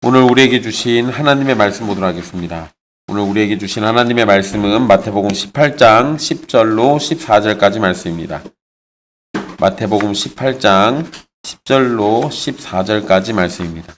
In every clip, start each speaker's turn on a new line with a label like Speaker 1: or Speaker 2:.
Speaker 1: 오늘 우리에게 주신 하나님의 말씀 보도록 하겠습니다. 오늘 우리에게 주신 하나님의 말씀은 마태복음 18장 10절로 14절까지 말씀입니다. 마태복음 18장 10절로 14절까지 말씀입니다.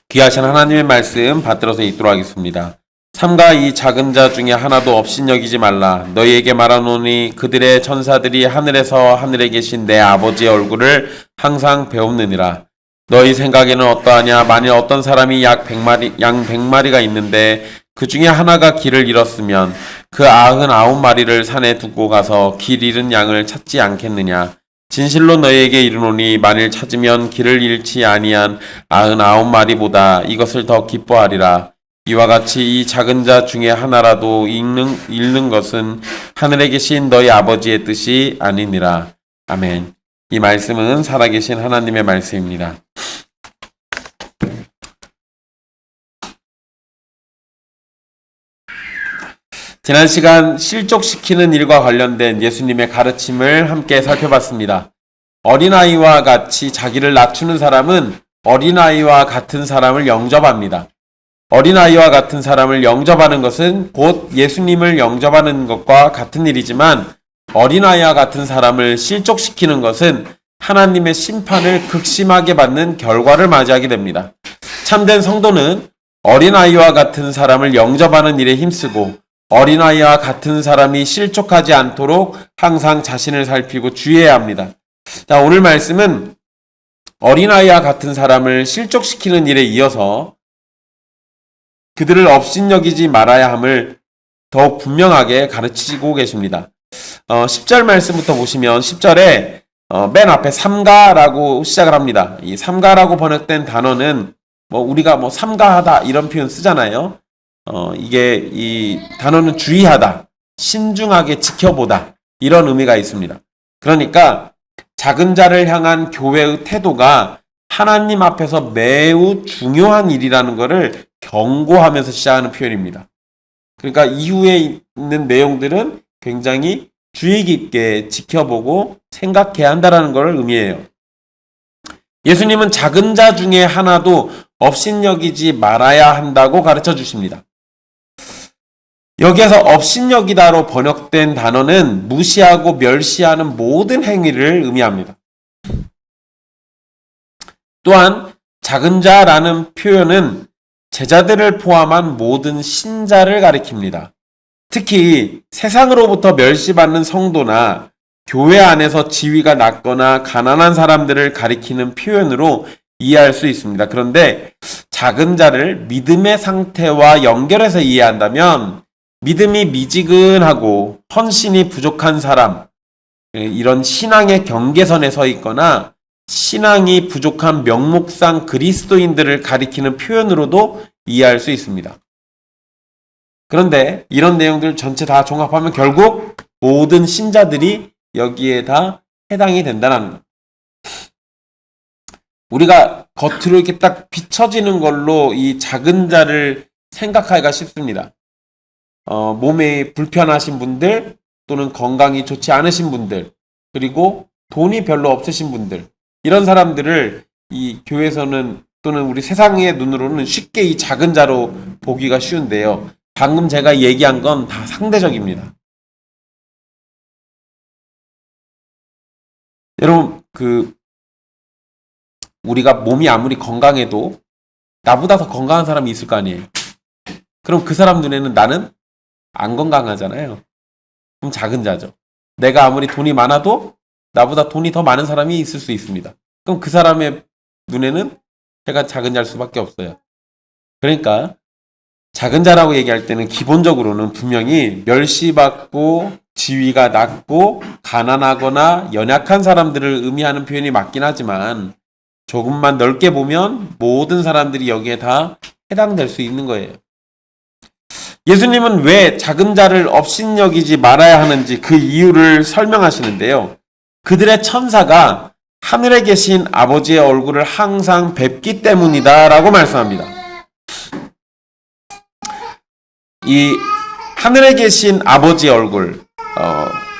Speaker 1: 귀하신 하나님의 말씀 받들어서 읽도록 하겠습니다. 삼가 이 작은 자 중에 하나도 업신여기지 말라. 너희에게 말하노니 그들의 천사들이 하늘에서 하늘에 계신 내 아버지의 얼굴을 항상 배웁느니라. 너희 생각에는 어떠하냐? 만일 어떤 사람이 양 100마리가 있는데 그 중에 하나가 길을 잃었으면 그 99마리를 산에 두고 가서 길 잃은 양을 찾지 않겠느냐? 진실로 너희에게 이르노니 만일 찾으면 길을 잃지 아니한 99마리보다 이것을 더 기뻐하리라. 이와 같이 이 작은 자 중에 하나라도 잃는 것은 하늘에 계신 너희 아버지의 뜻이 아니니라. 아멘. 이 말씀은 살아계신 하나님의 말씀입니다. 지난 시간 실족시키는 일과 관련된 예수님의 가르침을 함께 살펴봤습니다. 어린아이와 같이 자기를 낮추는 사람은 어린아이와 같은 사람을 영접합니다. 어린아이와 같은 사람을 영접하는 것은 곧 예수님을 영접하는 것과 같은 일이지만 어린아이와 같은 사람을 실족시키는 것은 하나님의 심판을 극심하게 받는 결과를 맞이하게 됩니다. 참된 성도는 어린아이와 같은 사람을 영접하는 일에 힘쓰고 어린아이와 같은 사람이 실족하지 않도록 항상 자신을 살피고 주의해야 합니다. 자, 오늘 말씀은 어린아이와 같은 사람을 실족시키는 일에 이어서 그들을 업신여기지 말아야 함을 더욱 분명하게 가르치고 계십니다. 10절 말씀부터 보시면 10절에 맨 앞에 삼가라고 시작을 합니다. 이 삼가라고 번역된 단어는 우리가 삼가하다 이런 표현 쓰잖아요. 이게 이 단어는 주의하다, 신중하게 지켜보다 이런 의미가 있습니다. 그러니까 작은 자를 향한 교회의 태도가 하나님 앞에서 매우 중요한 일이라는 것을 경고하면서 시작하는 표현입니다. 그러니까 이후에 있는 내용들은 굉장히 주의 깊게 지켜보고 생각해야 한다는 것을 의미해요. 예수님은 작은 자 중에 하나도 업신여기지 말아야 한다고 가르쳐 주십니다. 여기에서 업신여기다로 번역된 단어는 무시하고 멸시하는 모든 행위를 의미합니다. 또한 작은 자라는 표현은 제자들을 포함한 모든 신자를 가리킵니다. 특히 세상으로부터 멸시받는 성도나 교회 안에서 지위가 낮거나 가난한 사람들을 가리키는 표현으로 이해할 수 있습니다. 그런데 작은 자를 믿음의 상태와 연결해서 이해한다면 믿음이 미지근하고 헌신이 부족한 사람, 이런 신앙의 경계선에 서 있거나 신앙이 부족한 명목상 그리스도인들을 가리키는 표현으로도 이해할 수 있습니다. 그런데 이런 내용들 전체 다 종합하면 결국 모든 신자들이 여기에 다 해당이 된다는 것. 우리가 겉으로 이렇게 딱 비춰지는 걸로 이 작은 자를 생각하기가 쉽습니다. 몸에 불편하신 분들 또는 건강이 좋지 않으신 분들 그리고 돈이 별로 없으신 분들 이런 사람들을 이 교회에서는 또는 우리 세상의 눈으로는 쉽게 이 작은 자로 보기가 쉬운데요. 방금 제가 얘기한 건 다 상대적입니다. 여러분, 우리가 몸이 아무리 건강해도 나보다 더 건강한 사람이 있을 거 아니에요. 그럼 그 사람 눈에는 나는 안 건강하잖아요. 그럼 작은 자죠. 내가 아무리 돈이 많아도 나보다 돈이 더 많은 사람이 있을 수 있습니다. 그럼 그 사람의 눈에는 제가 작은 자일 수밖에 없어요. 그러니까 작은 자라고 얘기할 때는 기본적으로는 분명히 멸시받고 지위가 낮고 가난하거나 연약한 사람들을 의미하는 표현이 맞긴 하지만 조금만 넓게 보면 모든 사람들이 여기에 다 해당될 수 있는 거예요. 예수님은 왜 작은 자를 업신여기지 말아야 하는지 그 이유를 설명하시는데요. 그들의 천사가 하늘에 계신 아버지의 얼굴을 항상 뵙기 때문이다 라고 말씀합니다. 이 하늘에 계신 아버지의 얼굴,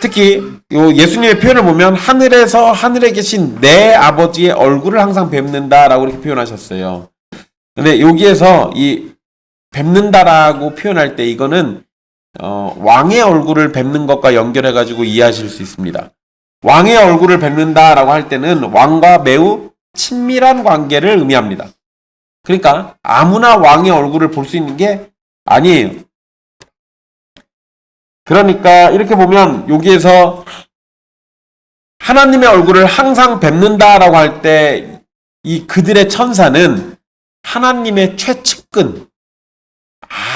Speaker 1: 특히 요 예수님의 표현을 보면 하늘에서 하늘에 계신 내 아버지의 얼굴을 항상 뵙는다라고 이렇게 표현하셨어요. 근데 여기에서 이 뵙는다라고 표현할 때 이거는 왕의 얼굴을 뵙는 것과 연결해 가지고 이해하실 수 있습니다. 왕의 얼굴을 뵙는다라고 할 때는 왕과 매우 친밀한 관계를 의미합니다. 그러니까 아무나 왕의 얼굴을 볼 수 있는 게 아니에요. 그러니까 이렇게 보면 여기에서 하나님의 얼굴을 항상 뵙는다라고 할 때 이 그들의 천사는 하나님의 최측근,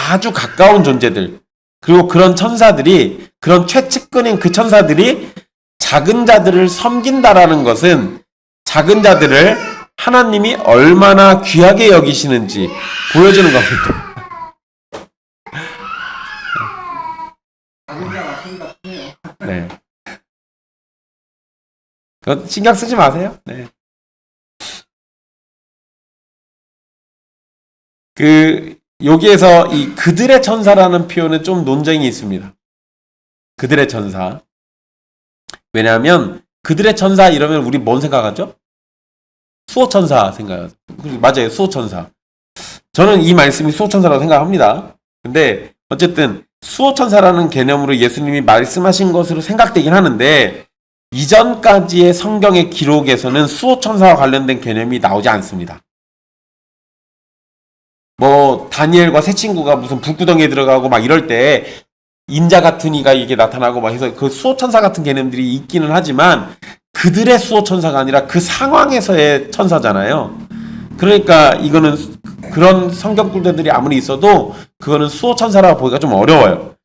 Speaker 1: 아주 가까운 존재들, 그리고 그런 천사들이, 그런 최측근인 그 천사들이 작은 자들을 섬긴다라는 것은 작은 자들을 하나님이 얼마나 귀하게 여기시는지 보여주는 겁니다. 네. 그거 신경 쓰지 마세요. 네. 여기에서 이 그들의 천사라는 표현은 좀 논쟁이 있습니다. 그들의 천사. 왜냐하면 그들의 천사 이러면 우리 뭔 생각하죠? 수호천사 생각하죠. 맞아요. 수호천사. 저는 이 말씀이 수호천사라고 생각합니다. 근데 어쨌든 수호천사라는 개념으로 예수님이 말씀하신 것으로 생각되긴 하는데 이전까지의 성경의 기록에서는 수호천사와 관련된 개념이 나오지 않습니다. 뭐 다니엘과 새 친구가 무슨 불구덩이에 들어가고 막 이럴 때 인자 같은 이가 이게 나타나고 막 해서 그 수호천사 같은 개념들이 있기는 하지만 그들의 수호천사가 아니라 그 상황에서의 천사잖아요. 그러니까 이거는 그런 성경 꿀대들이 아무리 있어도 그거는 수호천사라고 보기가 좀 어려워요.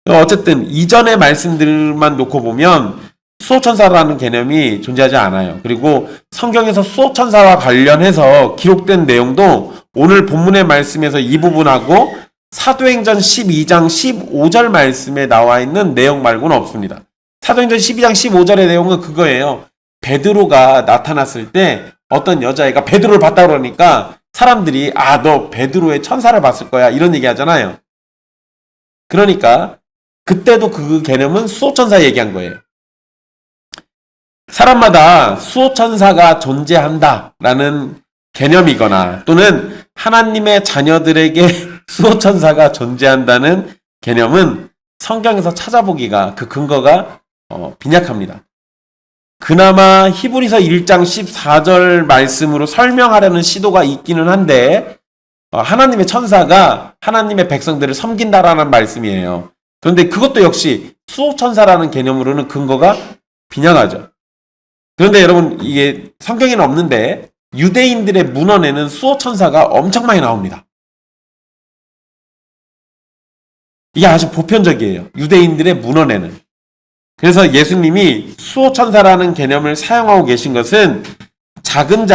Speaker 1: 어쨌든 이전의 말씀들만 놓고 보면 수호천사라는 개념이 존재하지 않아요. 그리고 성경에서 수호천사와 관련해서 기록된 내용도 오늘 본문의 말씀에서 이 부분하고 사도행전 12장 15절 말씀에 나와 있는 내용 말고는 없습니다. 사도행전 12장 15절의 내용은 그거예요. 베드로가 나타났을 때 어떤 여자애가 베드로를 봤다 그러니까 사람들이 너 베드로의 천사를 봤을 거야 이런 얘기 하잖아요. 그러니까 그때도 그 개념은 수호천사 얘기한 거예요. 사람마다 수호천사가 존재한다라는 개념이거나 또는 하나님의 자녀들에게 수호천사가 존재한다는 개념은 성경에서 찾아보기가 그 근거가 빈약합니다. 그나마 히브리서 1장 14절 말씀으로 설명하려는 시도가 있기는 한데 하나님의 천사가 하나님의 백성들을 섬긴다라는 말씀이에요. 그런데 그것도 역시 수호천사라는 개념으로는 근거가 빈약하죠. 그런데 여러분 이게 성경에는 없는데 유대인들의 문헌에는 수호천사가 엄청 많이 나옵니다. 이게 아주 보편적이에요. 유대인들의 문헌에는. 그래서 예수님이 수호천사라는 개념을 사용하고 계신 것은 작은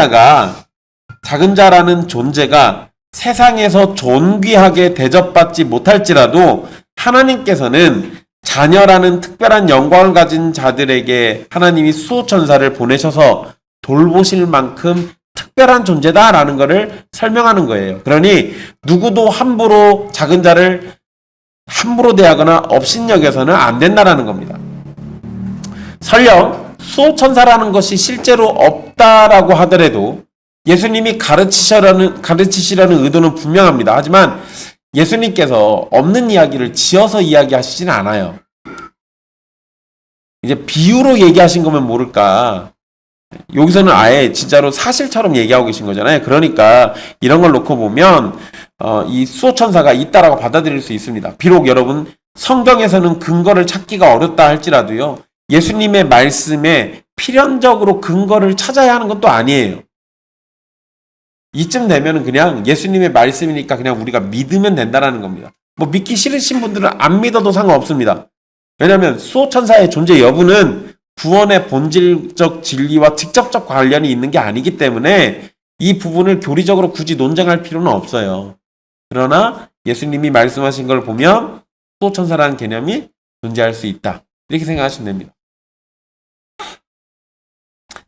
Speaker 1: 자라는 존재가 세상에서 존귀하게 대접받지 못할지라도 하나님께서는 자녀라는 특별한 영광을 가진 자들에게 하나님이 수호천사를 보내셔서 돌보실 만큼 특별한 존재다라는 것을 설명하는 거예요. 그러니 누구도 함부로 작은 자를 함부로 대하거나 업신여겨서는 안 된다라는 겁니다. 설령 수호천사라는 것이 실제로 없다라고 하더라도 예수님이 가르치시라는 의도는 분명합니다. 하지만 예수님께서 없는 이야기를 지어서 이야기하시진 않아요. 이제 비유로 얘기하신 거면 모를까. 여기서는 아예 진짜로 사실처럼 얘기하고 계신 거잖아요. 그러니까 이런 걸 놓고 보면 이 수호천사가 있다라고 받아들일 수 있습니다. 비록 여러분 성경에서는 근거를 찾기가 어렵다 할지라도요. 예수님의 말씀에 필연적으로 근거를 찾아야 하는 것도 아니에요. 이쯤 되면은 그냥 예수님의 말씀이니까 그냥 우리가 믿으면 된다라는 겁니다. 뭐 믿기 싫으신 분들은 안 믿어도 상관없습니다. 왜냐하면 수호천사의 존재 여부는 구원의 본질적 진리와 직접적 관련이 있는 게 아니기 때문에 이 부분을 교리적으로 굳이 논쟁할 필요는 없어요. 그러나 예수님이 말씀하신 걸 보면 수호천사라는 개념이 존재할 수 있다. 이렇게 생각하시면 됩니다.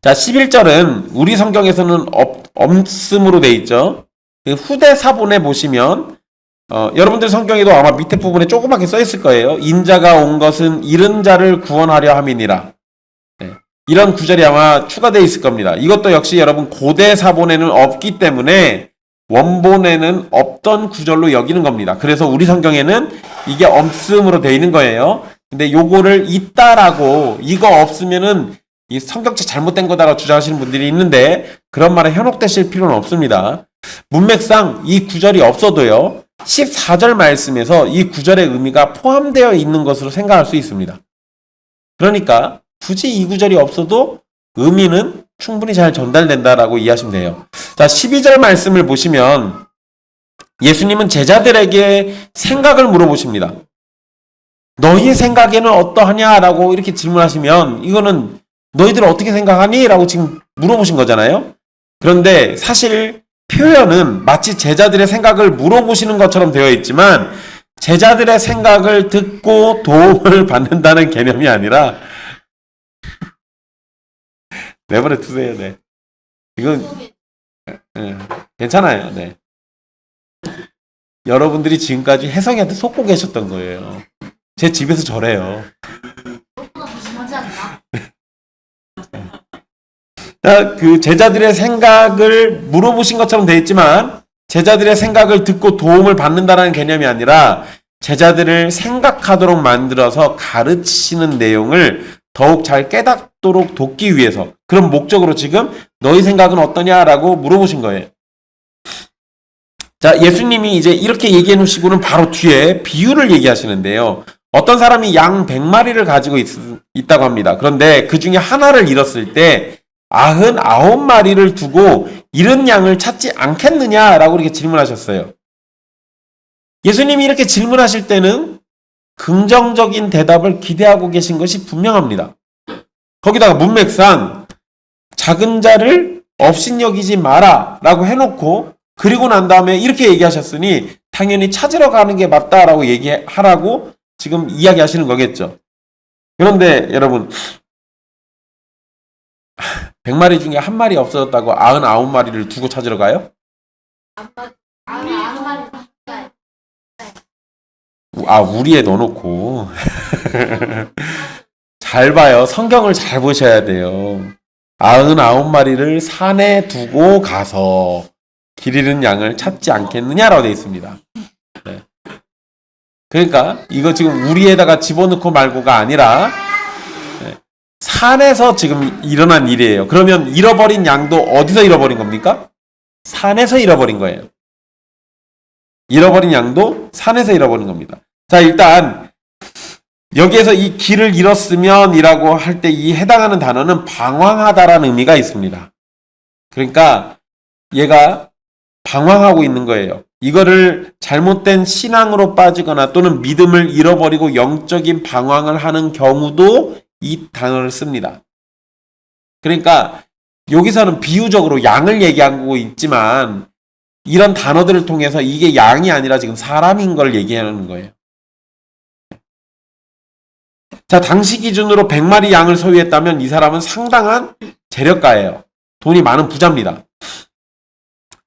Speaker 1: 자, 11절은 우리 성경에서는 없음으로 돼 있죠. 후대 사본에 보시면 여러분들 성경에도 아마 밑에 부분에 조그맣게 써 있을 거예요. 인자가 온 것은 잃은 자를 구원하려 함이니라. 네. 이런 구절이 아마 추가되어 있을 겁니다. 이것도 역시 여러분 고대 사본에는 없기 때문에 원본에는 없던 구절로 여기는 겁니다. 그래서 우리 성경에는 이게 없음으로 되어 있는 거예요. 근데 요거를 있다라고 이거 없으면은 이 성경책 잘못된 거다라고 주장하시는 분들이 있는데 그런 말에 현혹되실 필요는 없습니다. 문맥상 이 구절이 없어도요. 14절 말씀에서 이 구절의 의미가 포함되어 있는 것으로 생각할 수 있습니다. 그러니까 굳이 이 구절이 없어도 의미는 충분히 잘 전달된다라고 이해하시면 돼요. 자, 12절 말씀을 보시면 예수님은 제자들에게 생각을 물어보십니다. 너희의 생각에는 어떠하냐라고 이렇게 질문하시면 이거는 너희들 어떻게 생각하니? 라고 지금 물어보신 거잖아요. 그런데 사실 표현은 마치 제자들의 생각을 물어보시는 것처럼 되어 있지만 제자들의 생각을 듣고 도움을 받는다는 개념이 아니라 내버려 두세요. 네. 이건 괜찮아요. 네. 여러분들이 지금까지 혜성이한테 속고 계셨던 거예요. 제 집에서 저래요. 그 제자들의 생각을 물어보신 것처럼 되어 있지만 제자들의 생각을 듣고 도움을 받는다는 개념이 아니라 제자들을 생각하도록 만들어서 가르치시는 내용을 더욱 잘 깨닫도록 돕기 위해서 그런 목적으로 지금 너희 생각은 어떠냐라고 물어보신 거예요. 자, 예수님이 이제 이렇게 얘기해 놓으시고는 바로 뒤에 비유를 얘기하시는데요. 어떤 사람이 양 100마리를 가지고 있다고 합니다. 그런데 그 중에 하나를 잃었을 때 99마리를 두고 잃은 양을 찾지 않겠느냐라고 이렇게 질문하셨어요. 예수님이 이렇게 질문하실 때는 긍정적인 대답을 기대하고 계신 것이 분명합니다. 거기다가 문맥상 작은 자를 업신여기지 마라 라고 해놓고 그리고 난 다음에 이렇게 얘기하셨으니 당연히 찾으러 가는 게 맞다라고 얘기하라고 지금 이야기하시는 거겠죠. 그런데 여러분 100마리 중에 한 마리 없어졌다고 99마리를 두고 찾으러 가요? 우리에 넣어놓고 잘 봐요. 성경을 잘 보셔야 돼요. 99마리를 산에 두고 가서 길 잃은 양을 찾지 않겠느냐라고 되어 있습니다. 네. 그러니까 이거 지금 우리에다가 집어넣고 말고가 아니라 산에서 지금 일어난 일이에요. 그러면 잃어버린 양도 어디서 잃어버린 겁니까? 산에서 잃어버린 거예요. 잃어버린 양도 산에서 잃어버린 겁니다. 자, 일단 여기에서 이 길을 잃었으면 이라고 할 때 이 해당하는 단어는 방황하다라는 의미가 있습니다. 그러니까 얘가 방황하고 있는 거예요. 이거를 잘못된 신앙으로 빠지거나 또는 믿음을 잃어버리고 영적인 방황을 하는 경우도 이 단어를 씁니다. 그러니까 여기서는 비유적으로 양을 얘기하고 있지만 이런 단어들을 통해서 이게 양이 아니라 지금 사람인 걸 얘기하는 거예요. 자, 당시 기준으로 100마리 양을 소유했다면 이 사람은 상당한 재력가예요. 돈이 많은 부자입니다.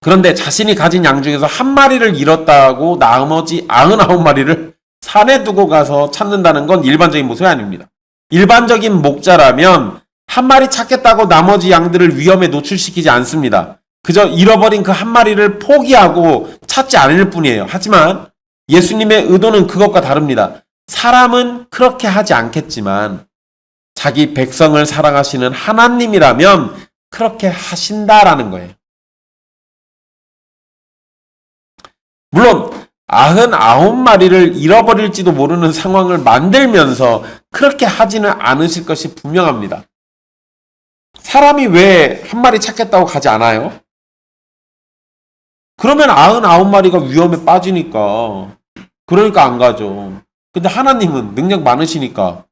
Speaker 1: 그런데 자신이 가진 양 중에서 한 마리를 잃었다고 나머지 99마리를 산에 두고 가서 찾는다는 건 일반적인 모습이 아닙니다. 일반적인 목자라면 한 마리 찾겠다고 나머지 양들을 위험에 노출시키지 않습니다. 그저 잃어버린 그 한 마리를 포기하고 찾지 않을 뿐이에요. 하지만 예수님의 의도는 그것과 다릅니다. 사람은 그렇게 하지 않겠지만 자기 백성을 사랑하시는 하나님이라면 그렇게 하신다라는 거예요. 물론 99마리를 잃어버릴지도 모르는 상황을 만들면서 그렇게 하지는 않으실 것이 분명합니다. 사람이 왜 한 마리 찾겠다고 가지 않아요? 그러면 99마리가 위험에 빠지니까. 그러니까 안 가죠. 근데 하나님은 능력 많으시니까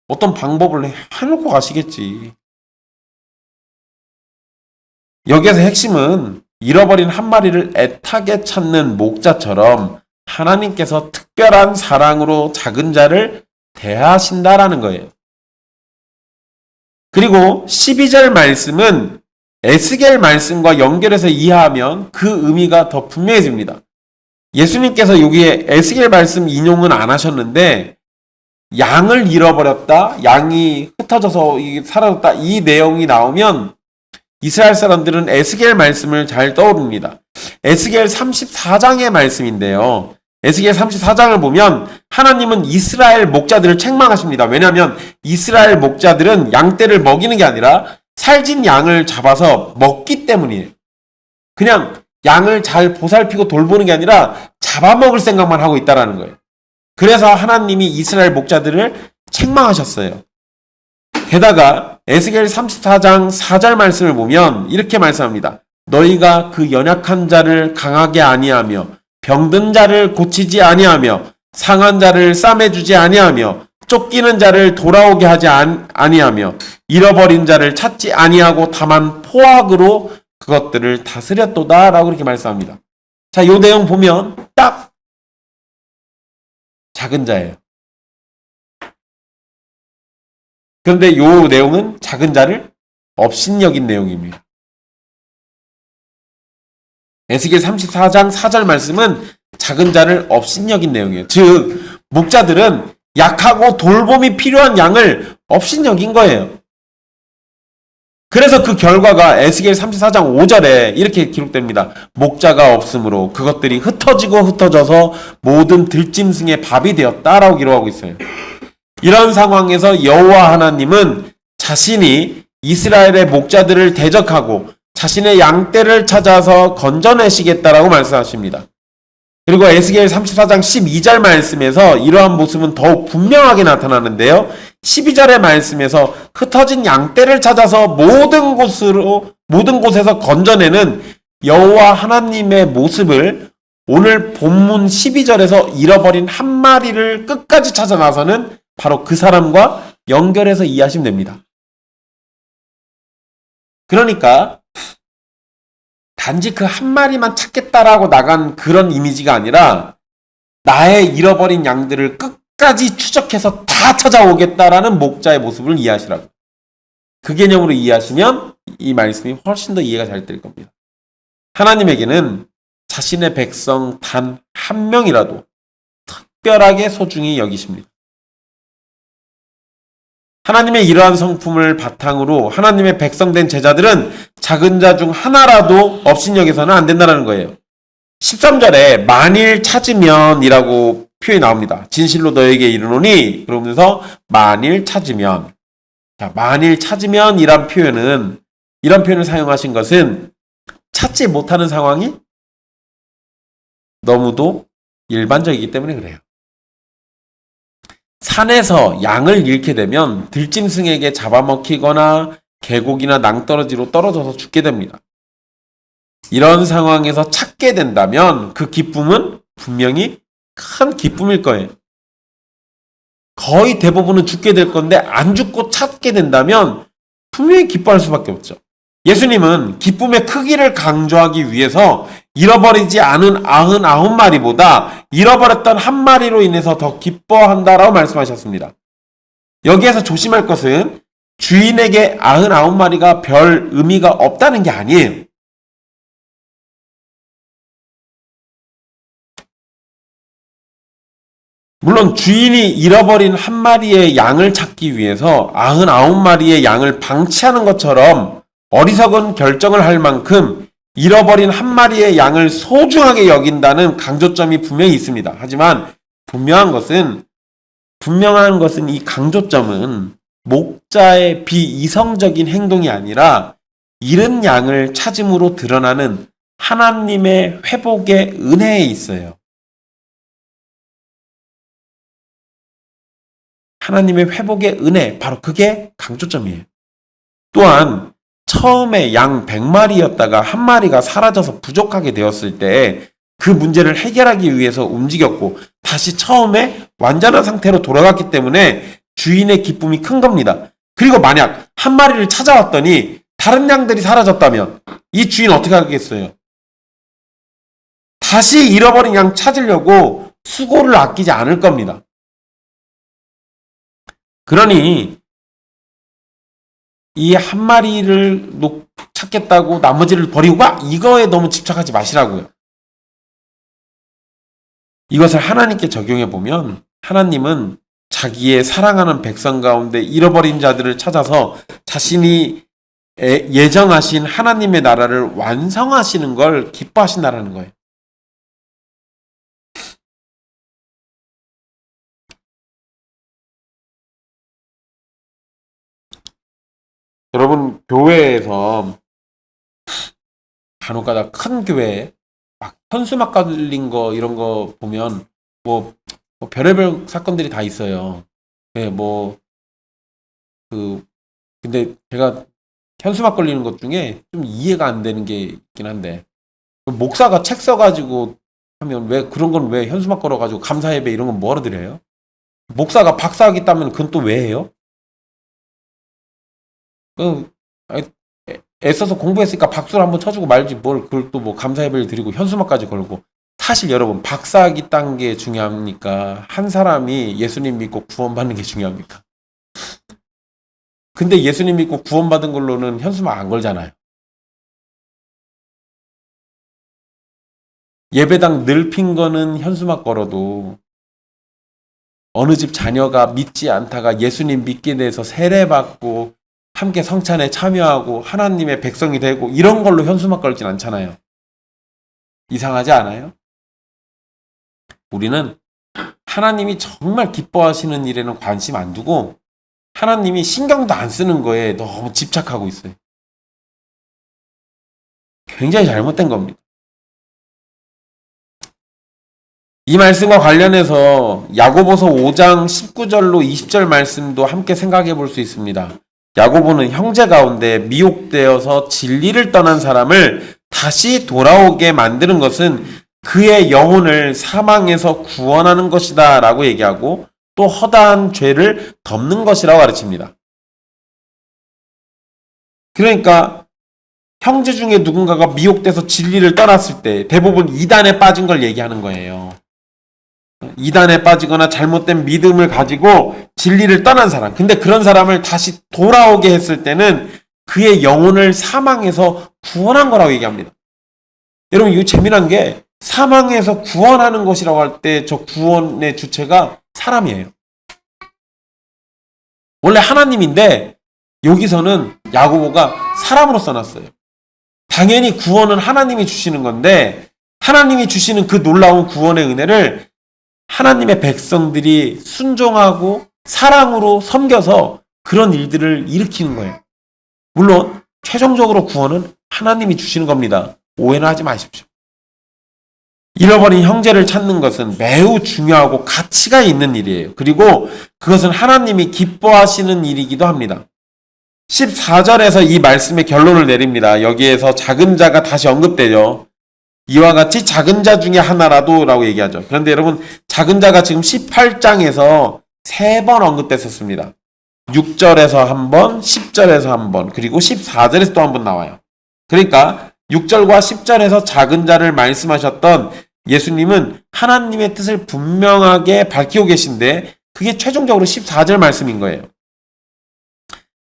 Speaker 1: 어떤 방법을 해놓고 가시겠지. 여기에서 핵심은 잃어버린 한 마리를 애타게 찾는 목자처럼 하나님께서 특별한 사랑으로 작은 자를 대하신다라는 거예요. 그리고 12절 말씀은 에스겔 말씀과 연결해서 이해하면 그 의미가 더 분명해집니다. 예수님께서 여기에 에스겔 말씀 인용은 안 하셨는데 양을 잃어버렸다, 양이 흩어져서 사라졌다 이 내용이 나오면 이스라엘 사람들은 에스겔 말씀을 잘 떠오릅니다. 에스겔 34장의 말씀인데요. 에스겔 34장을 보면 하나님은 이스라엘 목자들을 책망하십니다. 왜냐하면 이스라엘 목자들은 양떼를 먹이는 게 아니라 살진 양을 잡아서 먹기 때문이에요. 그냥 양을 잘 보살피고 돌보는 게 아니라 잡아먹을 생각만 하고 있다는 거예요. 그래서 하나님이 이스라엘 목자들을 책망하셨어요. 게다가 에스겔 34장 4절 말씀을 보면 이렇게 말씀합니다. 너희가 그 연약한 자를 강하게 아니하며 병든 자를 고치지 아니하며 상한 자를 싸매주지 아니하며 쫓기는 자를 돌아오게 하지 아니하며 잃어버린 자를 찾지 아니하고 다만 포악으로 그것들을 다스렸도다 라고 이렇게 말씀합니다. 자, 이 내용 보면 딱 작은 자예요. 그런데 이 내용은 작은 자를 업신여긴 내용입니다. 에스겔 34장 4절 말씀은 작은 자를 업신여긴 내용이에요. 즉 목자들은 약하고 돌봄이 필요한 양을 업신여긴 거예요. 그래서 그 결과가 에스겔 34장 5절에 이렇게 기록됩니다. 목자가 없으므로 그것들이 흩어지고 흩어져서 모든 들짐승의 밥이 되었다라고 기록하고 있어요. 이런 상황에서 여호와 하나님은 자신이 이스라엘의 목자들을 대적하고 자신의 양떼를 찾아서 건져내시겠다라고 말씀하십니다. 그리고 에스겔 34장 12절 말씀에서 이러한 모습은 더욱 분명하게 나타나는데요. 12절의 말씀에서 흩어진 양떼를 찾아서 모든 곳에서 건져내는 여호와 하나님의 모습을 오늘 본문 12절에서 잃어버린 한 마리를 끝까지 찾아 나서는 바로 그 사람과 연결해서 이해하시면 됩니다. 그러니까 단지 그 한 마리만 찾겠다라고 나간 그런 이미지가 아니라 나의 잃어버린 양들을 끝까지 추적해서 다 찾아오겠다라는 목자의 모습을 이해하시라고. 그 개념으로 이해하시면 이 말씀이 훨씬 더 이해가 잘 될 겁니다. 하나님에게는 자신의 백성 단 한 명이라도 특별하게 소중히 여기십니다. 하나님의 이러한 성품을 바탕으로 하나님의 백성된 제자들은 작은 자 중 하나라도 업신여겨서는 안 된다는 거예요. 13절에 만일 찾으면 이라고 표현이 나옵니다. 진실로 너에게 이르노니 그러면서 만일 찾으면. 자, 만일 찾으면 이런 표현을 사용하신 것은 찾지 못하는 상황이 너무도 일반적이기 때문에 그래요. 산에서 양을 잃게 되면 들짐승에게 잡아먹히거나 계곡이나 낭떠러지로 떨어져서 죽게 됩니다. 이런 상황에서 찾게 된다면 그 기쁨은 분명히 큰 기쁨일 거예요. 거의 대부분은 죽게 될 건데 안 죽고 찾게 된다면 분명히 기뻐할 수밖에 없죠. 예수님은 기쁨의 크기를 강조하기 위해서 잃어버리지 않은 99마리보다 잃어버렸던 한 마리로 인해서 더 기뻐한다라고 말씀하셨습니다. 여기에서 조심할 것은 주인에게 99마리가 별 의미가 없다는 게 아니에요. 물론 주인이 잃어버린 한 마리의 양을 찾기 위해서 99마리의 양을 방치하는 것처럼 어리석은 결정을 할 만큼 잃어버린 한 마리의 양을 소중하게 여긴다는 강조점이 분명히 있습니다. 하지만 분명한 것은 이 강조점은 목자의 비이성적인 행동이 아니라 잃은 양을 찾음으로 드러나는 하나님의 회복의 은혜에 있어요. 하나님의 회복의 은혜, 바로 그게 강조점이에요. 또한 처음에 양 100마리였다가 한 마리가 사라져서 부족하게 되었을 때 그 문제를 해결하기 위해서 움직였고 다시 처음에 완전한 상태로 돌아갔기 때문에 주인의 기쁨이 큰 겁니다. 그리고 만약 한 마리를 찾아왔더니 다른 양들이 사라졌다면 이 주인 어떻게 하겠어요? 다시 잃어버린 양 찾으려고 수고를 아끼지 않을 겁니다. 그러니 이 한 마리를 찾겠다고 나머지를 버리고 가? 이거에 너무 집착하지 마시라고요. 이것을 하나님께 적용해 보면 하나님은 자기의 사랑하는 백성 가운데 잃어버린 자들을 찾아서 자신이 예정하신 하나님의 나라를 완성하시는 걸 기뻐하신다는 거예요. 여러분, 교회에서 간혹가다 큰 교회 막 현수막 깔린 거 이런 거 보면 뭐 별의별 사건들이 다 있어요. 네, 근데 제가 현수막 걸리는 것 중에 좀 이해가 안 되는 게 있긴 한데, 목사가 책 써가지고 하면 왜 그런 건 왜 현수막 걸어가지고 감사 예배 이런 건 뭐하러 드려요? 목사가 박사학위 따면 그건 또 왜 해요? 그 애써서 공부했으니까 박수를 한번 쳐주고 말지 뭘 그걸 또 뭐 감사 예배를 드리고 현수막까지 걸고. 사실 여러분, 박사학위 딴 게 중요합니까? 한 사람이 예수님 믿고 구원받는 게 중요합니까? 근데 예수님 믿고 구원받은 걸로는 현수막 안 걸잖아요. 예배당 넓힌 거는 현수막 걸어도 어느 집 자녀가 믿지 않다가 예수님 믿게 돼서 세례받고 함께 성찬에 참여하고 하나님의 백성이 되고 이런 걸로 현수막 걸진 않잖아요. 이상하지 않아요? 우리는 하나님이 정말 기뻐하시는 일에는 관심 안 두고 하나님이 신경도 안 쓰는 거에 너무 집착하고 있어요. 굉장히 잘못된 겁니다. 이 말씀과 관련해서 야고보서 5장 19절로 20절 말씀도 함께 생각해 볼 수 있습니다. 야고보는 형제 가운데 미혹되어서 진리를 떠난 사람을 다시 돌아오게 만드는 것은 그의 영혼을 사망에서 구원하는 것이다 라고 얘기하고 또 허다한 죄를 덮는 것이라고 가르칩니다. 그러니까 형제 중에 누군가가 미혹돼서 진리를 떠났을 때 대부분 이단에 빠진 걸 얘기하는 거예요. 이단에 빠지거나 잘못된 믿음을 가지고 진리를 떠난 사람. 근데 그런 사람을 다시 돌아오게 했을 때는 그의 영혼을 사망에서 구원한 거라고 얘기합니다. 여러분, 이거 재미난 게 사망에서 구원하는 것이라고 할 때 저 구원의 주체가 사람이에요. 원래 하나님인데 여기서는 야고보가 사람으로 써놨어요. 당연히 구원은 하나님이 주시는 건데 하나님이 주시는 그 놀라운 구원의 은혜를 하나님의 백성들이 순종하고 사랑으로 섬겨서 그런 일들을 일으키는 거예요. 물론 최종적으로 구원은 하나님이 주시는 겁니다. 오해는 하지 마십시오. 잃어버린 형제를 찾는 것은 매우 중요하고 가치가 있는 일이에요. 그리고 그것은 하나님이 기뻐하시는 일이기도 합니다. 14절에서 이 말씀의 결론을 내립니다. 여기에서 작은 자가 다시 언급되죠. 이와 같이 작은 자 중에 하나라도 라고 얘기하죠. 그런데 여러분, 작은 자가 지금 18장에서 3번 언급됐었습니다. 6절에서 한 번, 10절에서 한 번, 그리고 14절에서 또 한 번 나와요. 그러니까 6절과 10절에서 작은 자를 말씀하셨던 예수님은 하나님의 뜻을 분명하게 밝히고 계신데 그게 최종적으로 14절 말씀인 거예요.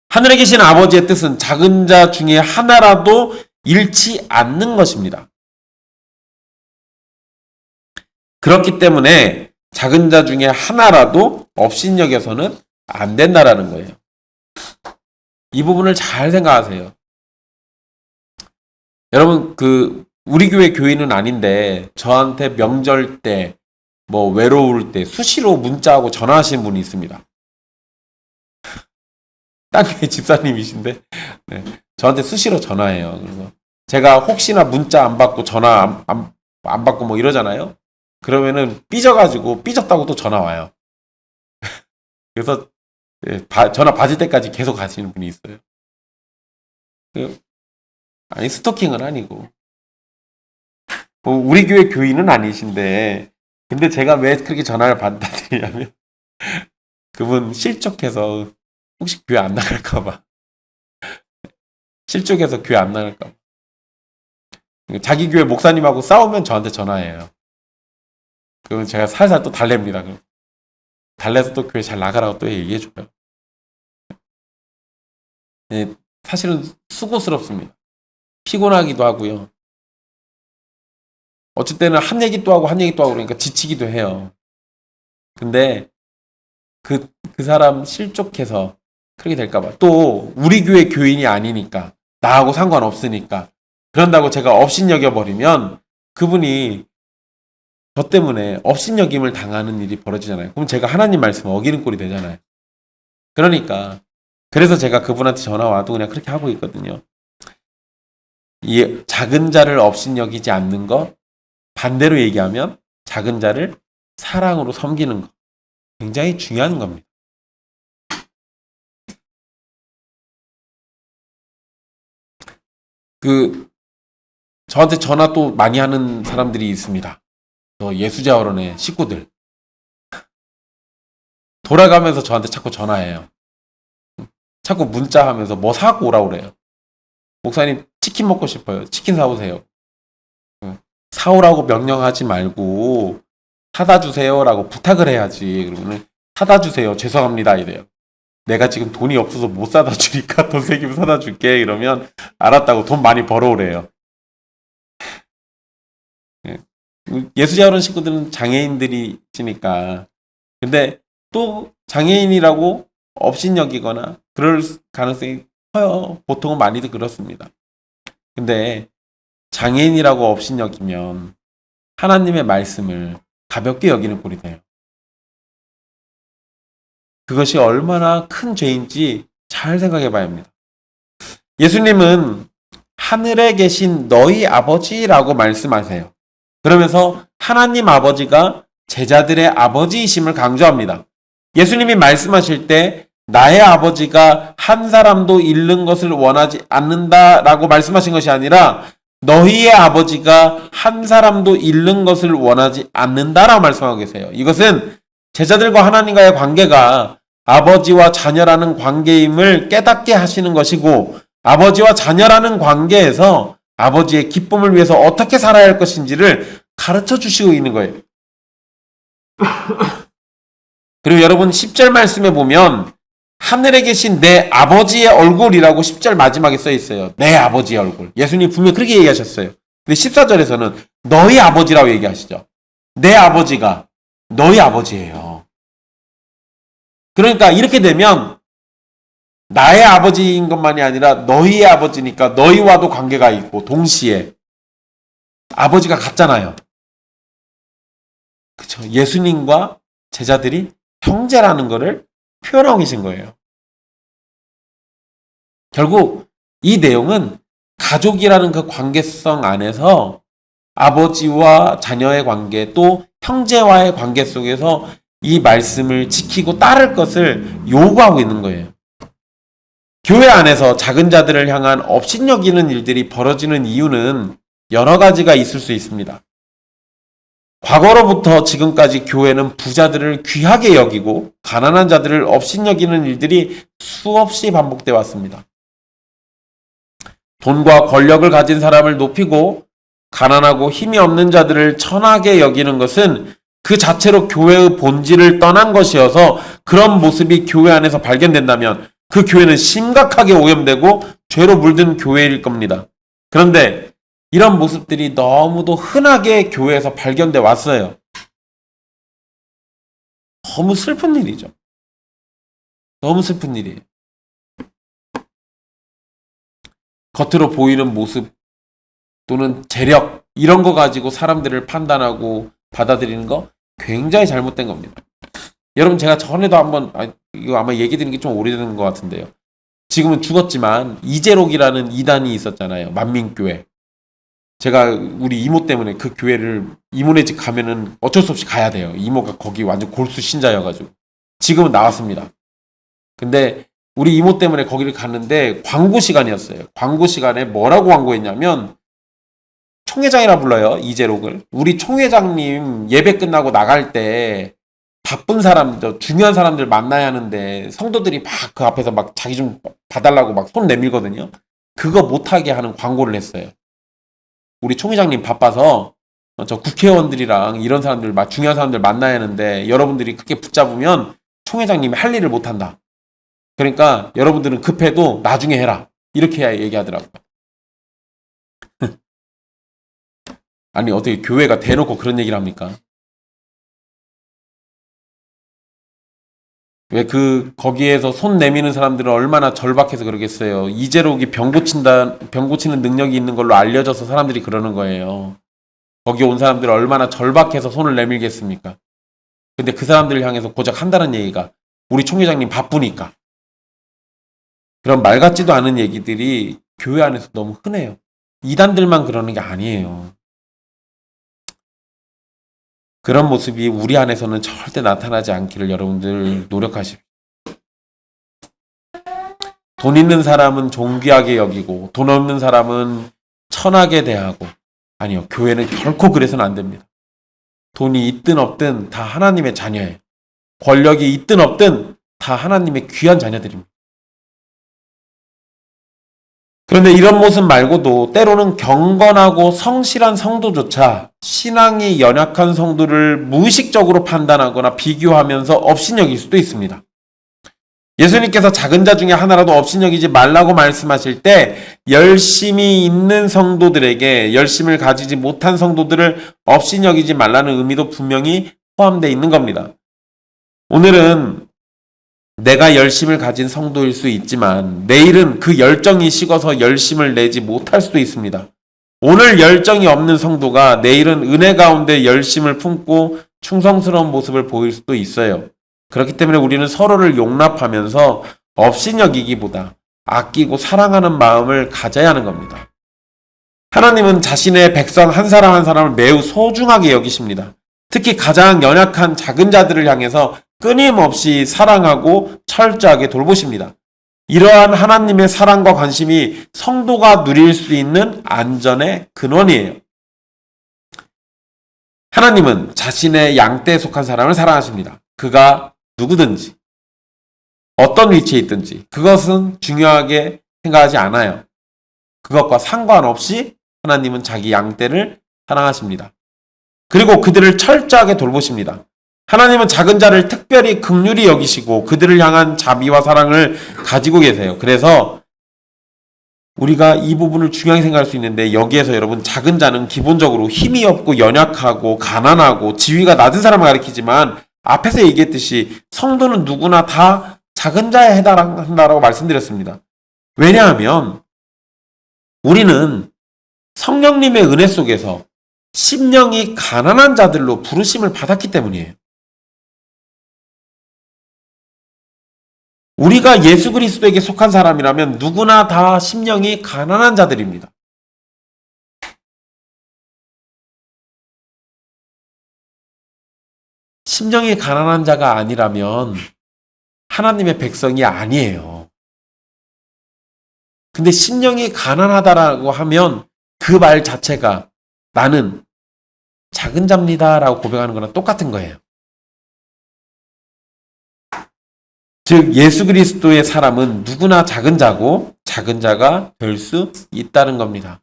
Speaker 1: 하늘에 계신 아버지의 뜻은 작은 자 중에 하나라도 잃지 않는 것입니다. 그렇기 때문에 작은 자 중에 하나라도 업신여겨서는 안 된다라는 거예요. 이 부분을 잘 생각하세요. 여러분, 우리 교회 교인은 아닌데 저한테 명절 때, 외로울 때 수시로 문자하고 전화하시는 분이 있습니다. 딴 교회 집사님이신데 네, 저한테 수시로 전화해요. 그래서 제가 혹시나 문자 안 받고 전화 안 받고 뭐 이러잖아요. 그러면은 삐졌다고 또 전화 와요. 그래서 전화 받을 때까지 계속 가시는 분이 있어요. 아니, 스토킹은 아니고 우리 교회 교인은 아니신데 근데 제가 왜 그렇게 전화를 받아드리냐면 그분 실족해서 혹시 교회 안 나갈까봐 실족해서 교회 안 나갈까봐 자기 교회 목사님하고 싸우면 저한테 전화해요. 그러면 제가 살살 또 달랩니다. 달래서 또 교회 잘 나가라고 또 얘기해줘요. 네, 사실은 수고스럽습니다. 피곤하기도 하고요. 어쩔 때는 한 얘기 또 하고 한 얘기 또 하고 그러니까 지치기도 해요. 근데 그 사람 실족해서 그렇게 될까봐. 또 우리 교회 교인이 아니니까 나하고 상관없으니까 그런다고 제가 업신여겨버리면 그분이 저 때문에 업신여김을 당하는 일이 벌어지잖아요. 그럼 제가 하나님 말씀을 어기는 꼴이 되잖아요. 그러니까 그래서 제가 그분한테 전화 와도 그냥 그렇게 하고 있거든요. 이 작은 자를 업신여기지 않는 것, 반대로 얘기하면 작은 자를 사랑으로 섬기는 것 굉장히 중요한 겁니다. 저한테 전화 또 많이 하는 사람들이 있습니다. 예수자원의 식구들. 돌아가면서 저한테 자꾸 전화해요. 자꾸 문자하면서 뭐 사고 오라고 그래요. 목사님 치킨 먹고 싶어요. 치킨 사오세요. 사오라고 명령하지 말고 사다 주세요라고 부탁을 해야지. 그러면 사다 주세요. 죄송합니다. 이래요. 내가 지금 돈이 없어서 못 사다 주니까 돈 생기면 사다 줄게. 이러면 알았다고 돈 많이 벌어오래요. 예수자원 식구들은 장애인들이시니까. 근데 또 장애인이라고 업신여기거나 그럴 가능성이 커요. 보통은 많이들 그렇습니다. 근데 장애인이라고 업신여기면 하나님의 말씀을 가볍게 여기는 꼴이 돼요. 그것이 얼마나 큰 죄인지 잘 생각해 봐야 합니다. 예수님은 하늘에 계신 너희 아버지라고 말씀하세요. 그러면서 하나님 아버지가 제자들의 아버지이심을 강조합니다. 예수님이 말씀하실 때 나의 아버지가 한 사람도 잃는 것을 원하지 않는다라고 말씀하신 것이 아니라 너희의 아버지가 한 사람도 잃는 것을 원하지 않는다라고 말씀하고 계세요. 이것은 제자들과 하나님과의 관계가 아버지와 자녀라는 관계임을 깨닫게 하시는 것이고 아버지와 자녀라는 관계에서 아버지의 기쁨을 위해서 어떻게 살아야 할 것인지를 가르쳐 주시고 있는 거예요. 그리고 여러분 10절 말씀에 보면 하늘에 계신 내 아버지의 얼굴이라고 10절 마지막에 써 있어요. 내 아버지의 얼굴. 예수님 분명히 그렇게 얘기하셨어요. 근데 14절에서는 너희 아버지라고 얘기하시죠. 내 아버지가 너희 아버지예요. 그러니까 이렇게 되면 나의 아버지인 것만이 아니라 너희의 아버지니까 너희와도 관계가 있고 동시에 아버지가 같잖아요. 그렇죠. 예수님과 제자들이 형제라는 것을 표현하고 계신 거예요. 결국 이 내용은 가족이라는 그 관계성 안에서 아버지와 자녀의 관계 또 형제와의 관계 속에서 이 말씀을 지키고 따를 것을 요구하고 있는 거예요. 교회 안에서 작은 자들을 향한 업신여기는 일들이 벌어지는 이유는 여러 가지가 있을 수 있습니다. 과거로부터 지금까지 교회는 부자들을 귀하게 여기고 가난한 자들을 업신여기는 일들이 수없이 반복되어 왔습니다. 돈과 권력을 가진 사람을 높이고 가난하고 힘이 없는 자들을 천하게 여기는 것은 그 자체로 교회의 본질을 떠난 것이어서 그런 모습이 교회 안에서 발견된다면 그 교회는 심각하게 오염되고 죄로 물든 교회일 겁니다. 그런데 이런 모습들이 너무도 흔하게 교회에서 발견돼 왔어요. 너무 슬픈 일이죠. 너무 슬픈 일이에요. 겉으로 보이는 모습 또는 재력 이런 거 가지고 사람들을 판단하고 받아들이는 거 굉장히 잘못된 겁니다. 여러분 제가 전에도 한번 이거 아마 얘기 드린 게 좀 오래되는 것 같은데요. 지금은 죽었지만 이재록이라는 이단이 있었잖아요. 만민교회. 제가 우리 이모 때문에 그 교회를 이모네 집 가면은 어쩔 수 없이 가야 돼요. 이모가 거기 완전 골수 신자여가지고. 지금은 나왔습니다. 근데 우리 이모 때문에 거기를 갔는데 광고 시간이었어요. 광고 시간에 뭐라고 광고했냐면 총회장이라 불러요. 이재록을. 우리 총회장님 예배 끝나고 나갈 때 바쁜 사람들, 중요한 사람들 만나야 하는데 성도들이 막 그 앞에서 막 자기 좀 봐달라고 막 손 내밀거든요. 그거 못하게 하는 광고를 했어요. 우리 총회장님 바빠서 저 국회의원들이랑 이런 사람들, 중요한 사람들 만나야 하는데 여러분들이 그렇게 붙잡으면 총회장님이 할 일을 못한다. 그러니까 여러분들은 급해도 나중에 해라. 이렇게 얘기하더라고요. 아니, 어떻게 교회가 대놓고 그런 얘기를 합니까? 왜 거기에서 손 내미는 사람들은 얼마나 절박해서 그러겠어요. 이재록이 병 고치는 능력이 있는 걸로 알려져서 사람들이 그러는 거예요. 거기 온 사람들은 얼마나 절박해서 손을 내밀겠습니까? 근데 그 사람들을 향해서 고작 한다는 얘기가 우리 총회장님 바쁘니까. 그런 말 같지도 않은 얘기들이 교회 안에서 너무 흔해요. 이단들만 그러는 게 아니에요. 그런 모습이 우리 안에서는 절대 나타나지 않기를 여러분들 노력하십시오. 돈 있는 사람은 존귀하게 여기고 돈 없는 사람은 천하게 대하고, 아니요, 교회는 결코 그래서는 안 됩니다. 돈이 있든 없든 다 하나님의 자녀예요. 권력이 있든 없든 다 하나님의 귀한 자녀들입니다. 그런데 이런 모습 말고도 때로는 경건하고 성실한 성도조차 신앙이 연약한 성도를 무의식적으로 판단하거나 비교하면서 업신여길 수도 있습니다. 예수님께서 작은 자 중에 하나라도 업신여기지 말라고 말씀하실 때 열심히 있는 성도들에게 열심을 가지지 못한 성도들을 업신여기지 말라는 의미도 분명히 포함되어 있는 겁니다. 오늘은 내가 열심을 가진 성도일 수 있지만 내일은 그 열정이 식어서 열심을 내지 못할 수도 있습니다. 오늘 열정이 없는 성도가 내일은 은혜 가운데 열심을 품고 충성스러운 모습을 보일 수도 있어요. 그렇기 때문에 우리는 서로를 용납하면서 업신여기기보다 아끼고 사랑하는 마음을 가져야 하는 겁니다. 하나님은 자신의 백성 한 사람 한 사람을 매우 소중하게 여기십니다. 특히 가장 연약한 작은 자들을 향해서 끊임없이 사랑하고 철저하게 돌보십니다. 이러한 하나님의 사랑과 관심이 성도가 누릴 수 있는 안전의 근원이에요. 하나님은 자신의 양떼에 속한 사람을 사랑하십니다. 그가 누구든지 어떤 위치에 있든지 그것은 중요하게 생각하지 않아요. 그것과 상관없이 하나님은 자기 양떼를 사랑하십니다. 그리고 그들을 철저하게 돌보십니다. 하나님은 작은 자를 특별히 긍휼히 여기시고 그들을 향한 자비와 사랑을 가지고 계세요. 그래서 우리가 이 부분을 중요하게 생각할 수 있는데, 여기에서 여러분, 작은 자는 기본적으로 힘이 없고 연약하고 가난하고 지위가 낮은 사람을 가리키지만 앞에서 얘기했듯이 성도는 누구나 다 작은 자에 해당한다라고 말씀드렸습니다. 왜냐하면 우리는 성령님의 은혜 속에서 심령이 가난한 자들로 부르심을 받았기 때문이에요. 우리가 예수 그리스도에게 속한 사람이라면 누구나 다 심령이 가난한 자들입니다. 심령이 가난한 자가 아니라면 하나님의 백성이 아니에요. 근데 심령이 가난하다라고 하면 그 말 자체가 나는 작은 자입니다라고 고백하는 거랑 똑같은 거예요. 즉 예수 그리스도의 사람은 누구나 작은 자고 작은 자가 될 수 있다는 겁니다.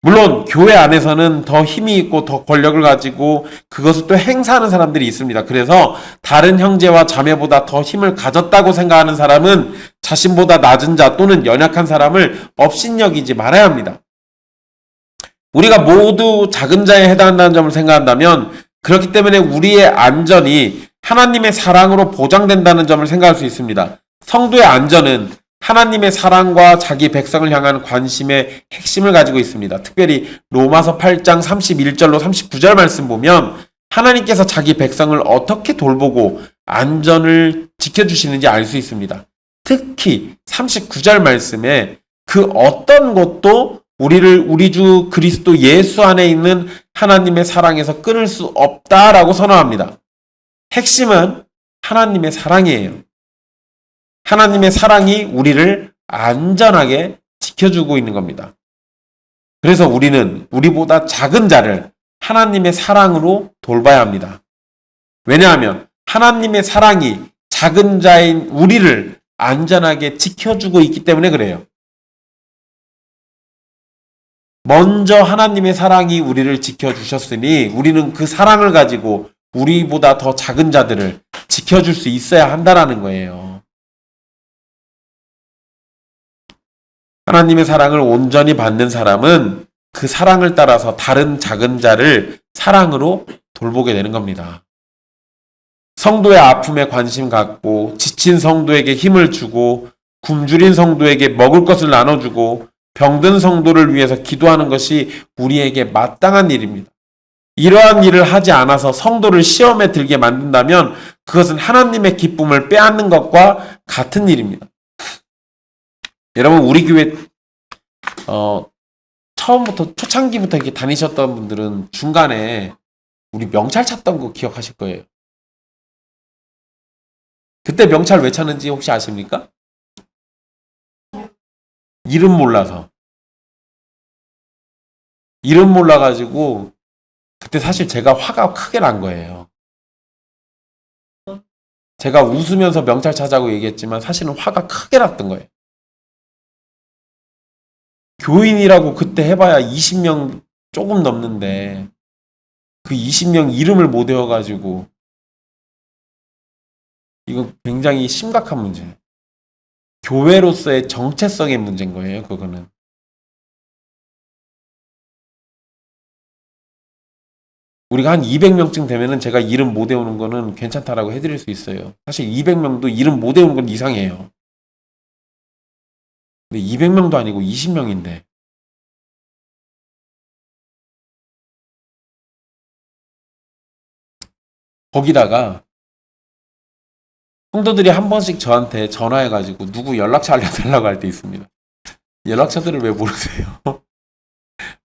Speaker 1: 물론 교회 안에서는 더 힘이 있고 더 권력을 가지고 그것을 또 행사하는 사람들이 있습니다. 그래서 다른 형제와 자매보다 더 힘을 가졌다고 생각하는 사람은 자신보다 낮은 자 또는 연약한 사람을 업신여기지 말아야 합니다. 우리가 모두 작은 자에 해당한다는 점을 생각한다면, 그렇기 때문에 우리의 안전이 하나님의 사랑으로 보장된다는 점을 생각할 수 있습니다. 성도의 안전은 하나님의 사랑과 자기 백성을 향한 관심의 핵심을 가지고 있습니다. 특별히 로마서 8장 31절로 39절 말씀 보면 하나님께서 자기 백성을 어떻게 돌보고 안전을 지켜주시는지 알 수 있습니다. 특히 39절 말씀에 그 어떤 것도 우리를 우리 주 그리스도 예수 안에 있는 하나님의 사랑에서 끊을 수 없다라고 선언합니다. 핵심은 하나님의 사랑이에요. 하나님의 사랑이 우리를 안전하게 지켜주고 있는 겁니다. 그래서 우리는 우리보다 작은 자를 하나님의 사랑으로 돌봐야 합니다. 왜냐하면 하나님의 사랑이 작은 자인 우리를 안전하게 지켜주고 있기 때문에 그래요. 먼저 하나님의 사랑이 우리를 지켜주셨으니 우리는 그 사랑을 가지고 우리보다 더 작은 자들을 지켜줄 수 있어야 한다는 거예요. 하나님의 사랑을 온전히 받는 사람은 그 사랑을 따라서 다른 작은 자를 사랑으로 돌보게 되는 겁니다. 성도의 아픔에 관심 갖고 지친 성도에게 힘을 주고 굶주린 성도에게 먹을 것을 나눠주고 병든 성도를 위해서 기도하는 것이 우리에게 마땅한 일입니다. 이러한 일을 하지 않아서 성도를 시험에 들게 만든다면 그것은 하나님의 기쁨을 빼앗는 것과 같은 일입니다. 여러분, 우리 교회 처음부터 초창기부터 이렇게 다니셨던 분들은 중간에 우리 명찰 찾던 거 기억하실 거예요. 그때 명찰 왜 찾는지 혹시 아십니까? 이름 몰라서. 이름 몰라가지고 그때 사실 제가 화가 크게 난 거예요. 제가 웃으면서 명찰 찾자고 얘기했지만 사실은 화가 크게 났던 거예요. 교인이라고 그때 해봐야 20명 조금 넘는데 그 20명 이름을 못 외워가지고 이거 굉장히 심각한 문제예요. 교회로서의 정체성의 문제인 거예요, 그거는. 우리가 한 200명쯤 되면은 제가 이름 못 외우는 거는 괜찮다라고 해드릴 수 있어요. 사실 200명도 이름 못 외우는 건 이상해요. 근데 200명도 아니고 20명인데. 거기다가 성도들이 한 번씩 저한테 전화해가지고 누구 연락처 알려달라고 할 때 있습니다. 연락처들을 왜 모르세요?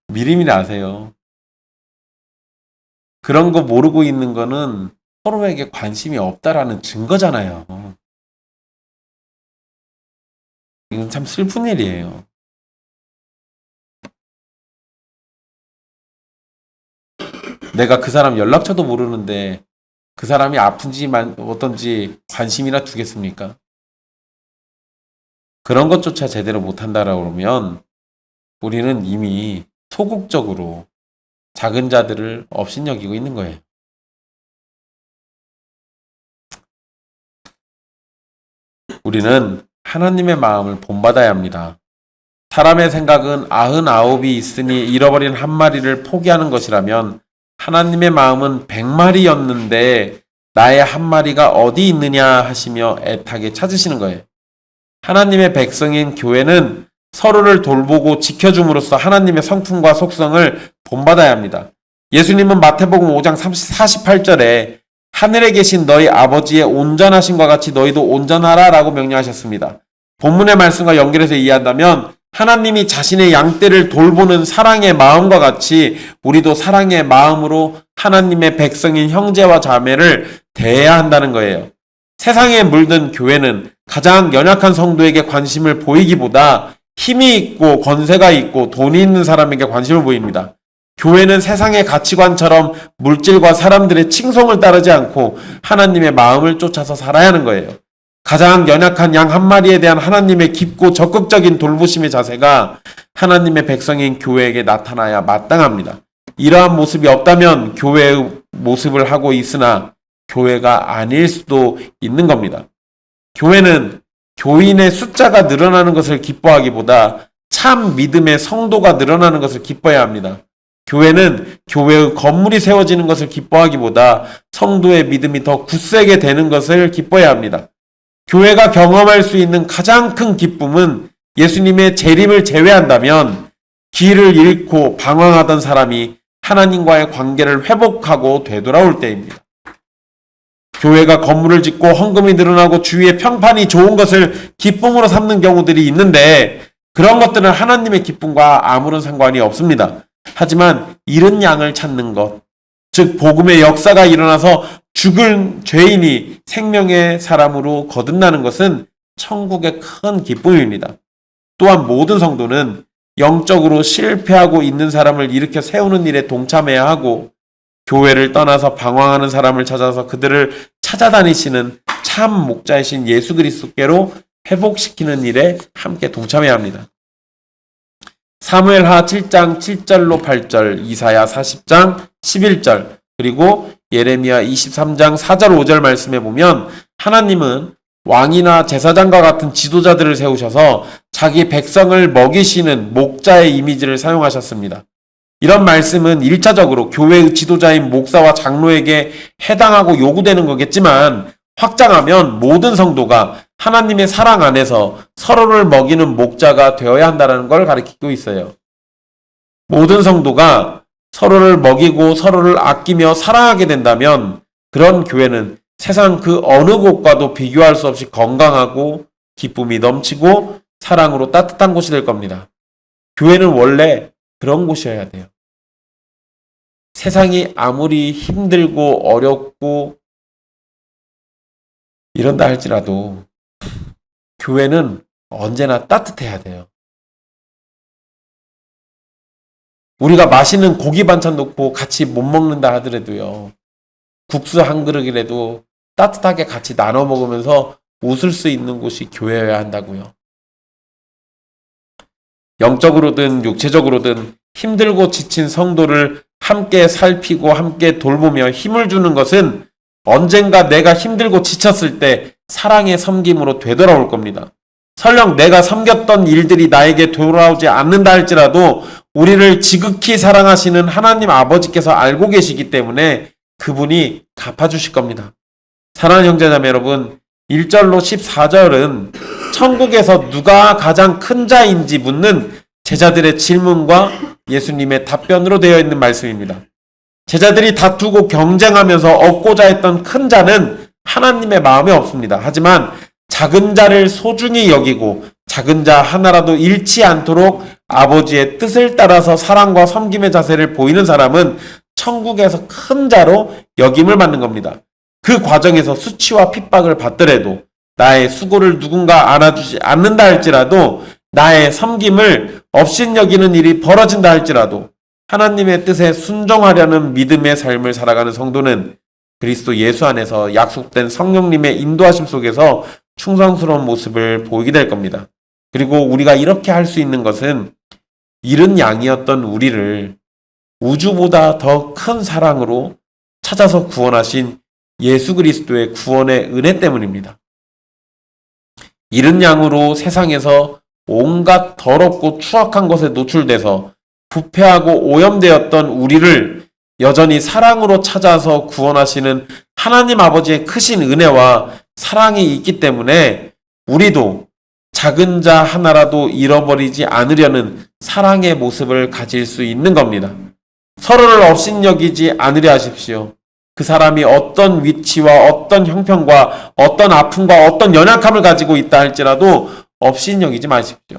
Speaker 1: 미리미리 아세요. 그런 거 모르고 있는 거는 서로에게 관심이 없다라는 증거잖아요. 이건 참 슬픈 일이에요. 내가 그 사람 연락처도 모르는데 그 사람이 아픈지 어떤지 관심이나 두겠습니까? 그런 것조차 제대로 못한다라고 그러면 우리는 이미 소극적으로 작은 자들을 업신여기고 있는 거예요. 우리는 하나님의 마음을 본받아야 합니다. 사람의 생각은 99이 있으니 잃어버린 한 마리를 포기하는 것이라면 하나님의 마음은 100마리였는데 나의 한 마리가 어디 있느냐 하시며 애타게 찾으시는 거예요. 하나님의 백성인 교회는 서로를 돌보고 지켜줌으로써 하나님의 성품과 속성을 본받아야 합니다. 예수님은 마태복음 5장 48절에 하늘에 계신 너희 아버지의 온전하심과 같이 너희도 온전하라 라고 명령하셨습니다. 본문의 말씀과 연결해서 이해한다면 하나님이 자신의 양떼를 돌보는 사랑의 마음과 같이 우리도 사랑의 마음으로 하나님의 백성인 형제와 자매를 대해야 한다는 거예요. 세상에 물든 교회는 가장 연약한 성도에게 관심을 보이기보다 힘이 있고 권세가 있고 돈이 있는 사람에게 관심을 보입니다. 교회는 세상의 가치관처럼 물질과 사람들의 칭송을 따르지 않고 하나님의 마음을 쫓아서 살아야 하는 거예요. 가장 연약한 양 한 마리에 대한 하나님의 깊고 적극적인 돌보심의 자세가 하나님의 백성인 교회에게 나타나야 마땅합니다. 이러한 모습이 없다면 교회의 모습을 하고 있으나 교회가 아닐 수도 있는 겁니다. 교회는 교인의 숫자가 늘어나는 것을 기뻐하기보다 참 믿음의 성도가 늘어나는 것을 기뻐해야 합니다. 교회는 교회의 건물이 세워지는 것을 기뻐하기보다 성도의 믿음이 더 굳세게 되는 것을 기뻐해야 합니다. 교회가 경험할 수 있는 가장 큰 기쁨은 예수님의 재림을 제외한다면 길을 잃고 방황하던 사람이 하나님과의 관계를 회복하고 되돌아올 때입니다. 교회가 건물을 짓고 헌금이 늘어나고 주위에 평판이 좋은 것을 기쁨으로 삼는 경우들이 있는데 그런 것들은 하나님의 기쁨과 아무런 상관이 없습니다. 하지만 잃은 양을 찾는 것, 즉 복음의 역사가 일어나서 죽은 죄인이 생명의 사람으로 거듭나는 것은 천국의 큰 기쁨입니다. 또한 모든 성도는 영적으로 실패하고 있는 사람을 일으켜 세우는 일에 동참해야 하고 교회를 떠나서 방황하는 사람을 찾아서 그들을 찾아다니시는 참 목자이신 예수 그리스도께로 회복시키는 일에 함께 동참해야 합니다. 사무엘하 7장 7절로 8절, 이사야 40장 11절, 그리고 예레미야 23장 4절 5절 말씀에 보면 하나님은 왕이나 제사장과 같은 지도자들을 세우셔서 자기 백성을 먹이시는 목자의 이미지를 사용하셨습니다. 이런 말씀은 1차적으로 교회의 지도자인 목사와 장로에게 해당하고 요구되는 거겠지만 확장하면 모든 성도가 하나님의 사랑 안에서 서로를 먹이는 목자가 되어야 한다는 걸 가리키고 있어요. 모든 성도가 서로를 먹이고 서로를 아끼며 사랑하게 된다면 그런 교회는 세상 그 어느 곳과도 비교할 수 없이 건강하고 기쁨이 넘치고 사랑으로 따뜻한 곳이 될 겁니다. 교회는 원래 그런 곳이어야 돼요. 세상이 아무리 힘들고 어렵고 이런다 할지라도 교회는 언제나 따뜻해야 돼요. 우리가 맛있는 고기 반찬 놓고 같이 못 먹는다 하더라도요. 국수 한 그릇이라도 따뜻하게 같이 나눠 먹으면서 웃을 수 있는 곳이 교회여야 한다고요. 영적으로든 육체적으로든 힘들고 지친 성도를 함께 살피고 함께 돌보며 힘을 주는 것은 언젠가 내가 힘들고 지쳤을 때 사랑의 섬김으로 되돌아올 겁니다. 설령 내가 섬겼던 일들이 나에게 돌아오지 않는다 할지라도 우리를 지극히 사랑하시는 하나님 아버지께서 알고 계시기 때문에 그분이 갚아주실 겁니다. 사랑하는 형제자매 여러분, 1절로 14절은 천국에서 누가 가장 큰 자인지 묻는 제자들의 질문과 예수님의 답변으로 되어 있는 말씀입니다. 제자들이 다투고 경쟁하면서 얻고자 했던 큰 자는 하나님의 마음에 없습니다. 하지만 작은 자를 소중히 여기고 작은 자 하나라도 잃지 않도록 아버지의 뜻을 따라서 사랑과 섬김의 자세를 보이는 사람은 천국에서 큰 자로 여김을 받는 겁니다. 그 과정에서 수치와 핍박을 받더라도 나의 수고를 누군가 알아주지 않는다 할지라도 나의 섬김을 업신여기는 일이 벌어진다 할지라도 하나님의 뜻에 순종하려는 믿음의 삶을 살아가는 성도는 그리스도 예수 안에서 약속된 성령님의 인도하심 속에서 충성스러운 모습을 보이게 될 겁니다. 그리고 우리가 이렇게 할 수 있는 것은 잃은 양이었던 우리를 우주보다 더 큰 사랑으로 찾아서 구원하신 예수 그리스도의 구원의 은혜 때문입니다. 잃은 양으로 세상에서 온갖 더럽고 추악한 것에 노출돼서 부패하고 오염되었던 우리를 여전히 사랑으로 찾아서 구원하시는 하나님 아버지의 크신 은혜와 사랑이 있기 때문에 우리도 작은 자 하나라도 잃어버리지 않으려는 사랑의 모습을 가질 수 있는 겁니다. 서로를 업신여기지 않으려 하십시오. 그 사람이 어떤 위치와 어떤 형편과 어떤 아픔과 어떤 연약함을 가지고 있다 할지라도 업신여기지 마십시오.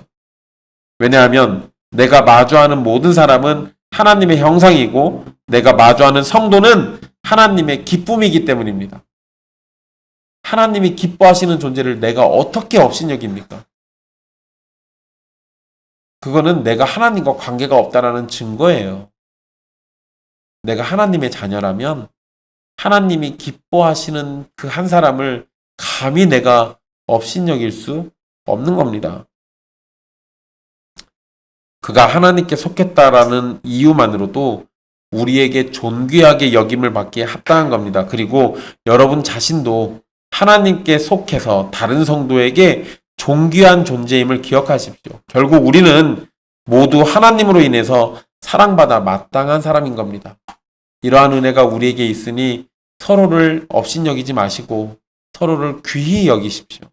Speaker 1: 왜냐하면 내가 마주하는 모든 사람은 하나님의 형상이고 내가 마주하는 성도는 하나님의 기쁨이기 때문입니다. 하나님이 기뻐하시는 존재를 내가 어떻게 업신여깁니까? 그거는 내가 하나님과 관계가 없다라는 증거예요. 내가 하나님의 자녀라면 하나님이 기뻐하시는 그 한 사람을 감히 내가 업신여길 수 없는 겁니다. 그가 하나님께 속했다라는 이유만으로도 우리에게 존귀하게 여김을 받기에 합당한 겁니다. 그리고 여러분 자신도 하나님께 속해서 다른 성도에게 존귀한 존재임을 기억하십시오. 결국 우리는 모두 하나님으로 인해서 사랑받아 마땅한 사람인 겁니다. 이러한 은혜가 우리에게 있으니 서로를 업신여기지 마시고 서로를 귀히 여기십시오.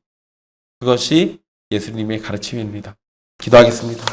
Speaker 1: 그것이 예수님의 가르침입니다. 기도하겠습니다.